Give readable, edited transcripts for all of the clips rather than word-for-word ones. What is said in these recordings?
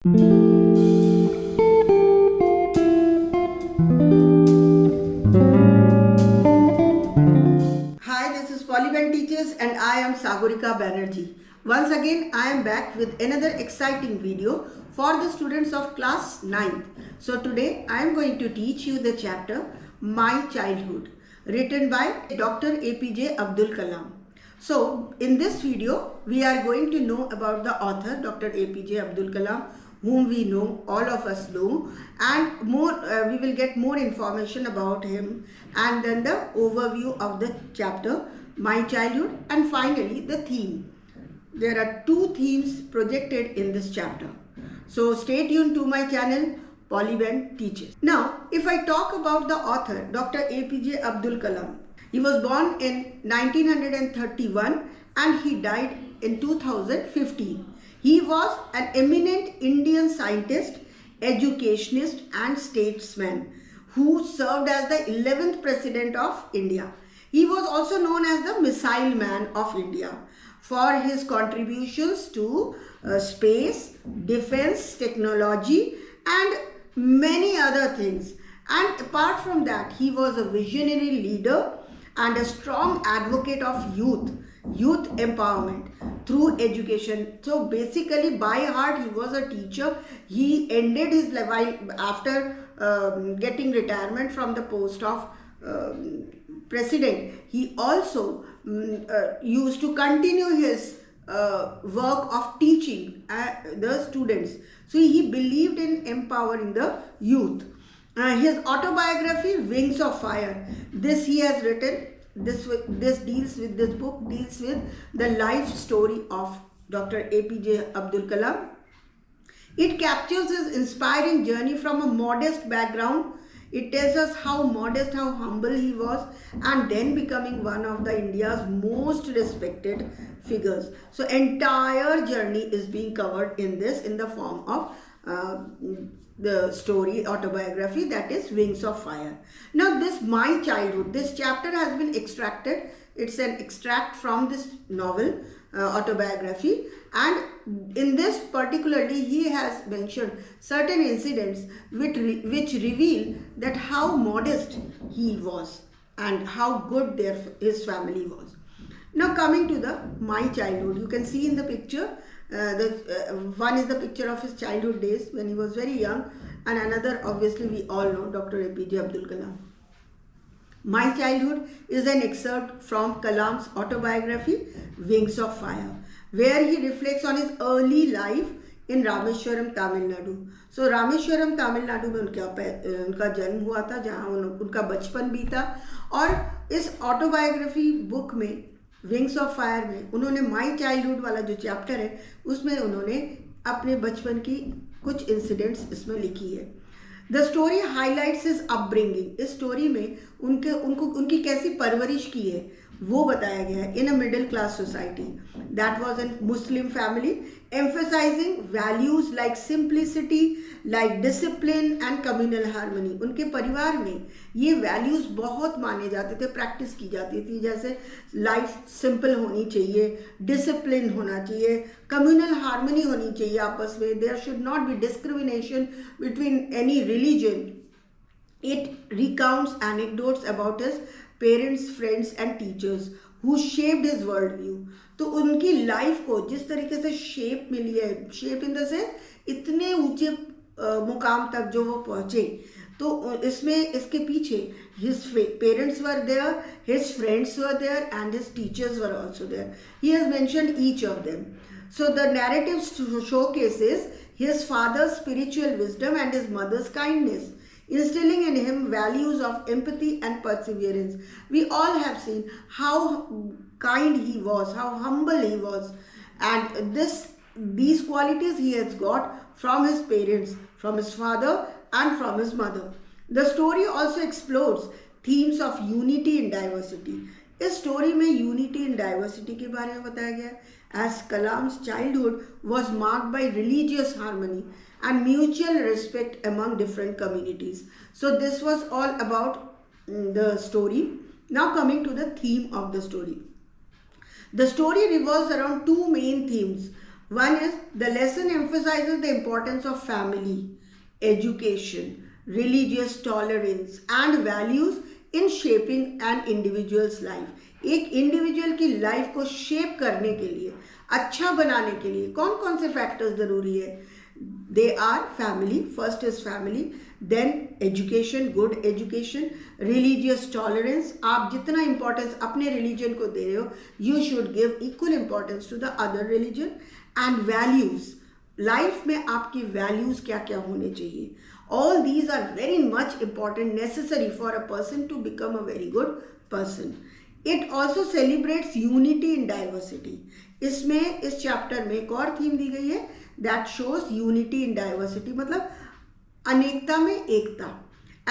Hi, this is Polybanteaches and I am Sagorika Banerjee. Once again, I am back with another exciting video for the students of class 9th. So today, I am going to teach you the chapter My Childhood, written by Dr. A.P.J. Abdul Kalam. So, in this video, we are going to know about the author, Dr. A.P.J. Abdul Kalam, whom we know, all of us know, and more. We will get more information about him, and then the overview of the chapter, My Childhood, and finally the theme. There are two themes projected in this chapter. So, stay tuned to my channel, Polybanteaches. Now, if I talk about the author, Dr. A.P.J. Abdul Kalam, he was born in 1931 and he died in 2015. He was an eminent Indian scientist, educationist and statesman who served as the 11th President of India. He was also known as the Missile Man of India for his contributions to space, defense, technology and many other things. And apart from that, he was a visionary leader and a strong advocate of youth empowerment through education. So basically, by heart, he was a teacher. He ended his life after getting retirement from the post of president. He also used to continue his work of teaching the students. So he believed in empowering the youth. His autobiography, Wings of Fire, this he has written. This book deals with the life story of Dr. A.P.J. Abdul Kalam. It captures his inspiring journey from a modest background. It tells us how modest, how humble he was, and then becoming one of the India's most respected figures. So entire journey is being covered in this in the form of the story, autobiography, that is Wings of Fire. Now this My Childhood, this chapter has been extracted. It's an extract from this novel, autobiography, and in this particularly he has mentioned certain incidents which reveal that how modest he was and how good his family was. Now coming to the My Childhood, you can see in the picture, one is the picture of his childhood days when he was very young, and another, obviously we all know, Dr. A.P.J. Abdul Kalam. My Childhood is an excerpt from Kalam's autobiography, Wings of Fire, where he reflects on his early life in Rameshwaram, Tamil Nadu. So Rameshwaram, Tamil Nadu में उनका जन्म हुआ था, जहाँ उनका बचपन बीता, और इस autobiography book में विंग्स ऑफ फायर में उन्होंने माई चाइल्डहुड वाला जो चैप्टर है उसमें उन्होंने अपने बचपन की कुछ इंसिडेंट्स इसमें लिखी है. The story highlights his upbringing. इस स्टोरी में उनकी कैसी परवरिश की है वो बताया गया है. In a middle class society that was an Muslim family, emphasizing values like simplicity, like discipline and communal harmony. उनके परिवार में ये values बहुत माने जाते थे, प्रैक्टिस की जाती थी, जैसे लाइफ सिंपल होनी चाहिए, डिसिप्लिन होना चाहिए, कम्युनल हार्मनी होनी चाहिए आपस में, there should not be discrimination between any religion. It recounts anecdotes about his parents, friends and teachers who shaped his worldview. तो उनकी लाइफ को जिस तरीके से शेप मिली है, शेप इन द सेंस इतने ऊंचे मुकाम तक जो वो पहुँचे, तो इसमें इसके पीछे his parents were there, his friends were there and his teachers were also there. He has mentioned each of them. So the narrative showcases his father's spiritual wisdom and his mother's kindness, instilling in him values of empathy and perseverance. We all have seen how kind he was, how humble he was, and these qualities he has got from his parents, from his father and from his mother. The story also explores themes of unity in diversity. इस story में unity in diversity के बारे में बताया गया है. As Kalam's childhood was marked by religious harmony and mutual respect among different communities. So this was all about the story. Now coming to the theme of the story. The story revolves around two main themes. One is the lesson emphasizes the importance of family, education, religious tolerance and values in shaping an individual's life. एक individual की life को shape करने के लिए, अच्छा बनाने के लिए कौन कौन से फैक्टर्स जरूरी है? They are family, first is family, then education, good education, religious tolerance, आप जितना इंपॉर्टेंस अपने रिलीजन को दे रहे हो, you should give equal importance to the other religion, and values, life में आपकी वैल्यूज क्या क्या होने चाहिए. All these are very much important, necessary for a person to become a very good person. It also celebrates unity in diversity. इसमें इस chapter में एक और थीम दी गई है, that shows unity in diversity, मतलब अनेकता में एकता,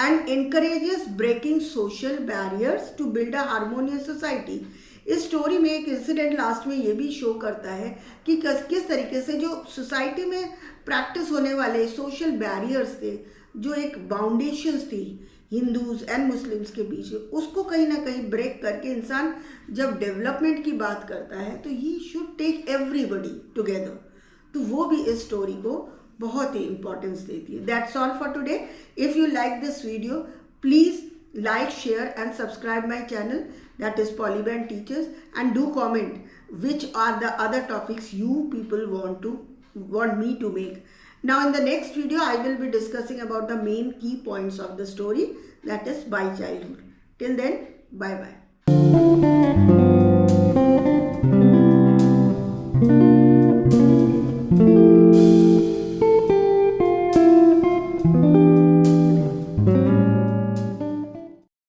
and encourages breaking social barriers to build a harmonious society. इस स्टोरी में एक इंसिडेंट लास्ट में ये भी शो करता है कि किस तरीके से जो सोसाइटी में प्रैक्टिस होने वाले सोशल बैरियर्स थे, जो एक बाउंडेशंस थी हिंदूज एंड मुस्लिम्स के बीच, उसको कहीं ना कहीं ब्रेक करके इंसान जब डेवलपमेंट की बात करता है तो he should take everybody together. तो वो भी इस स्टोरी को बहुत ही इंपॉर्टेंस देती है. That's all for today. If you like this video, please like, share and subscribe my channel, that is Polybanteaches, and do comment which are the other topics you people want me to make. Now in the next video I will be discussing about the main key points of the story, that is by childhood. Till then, bye bye.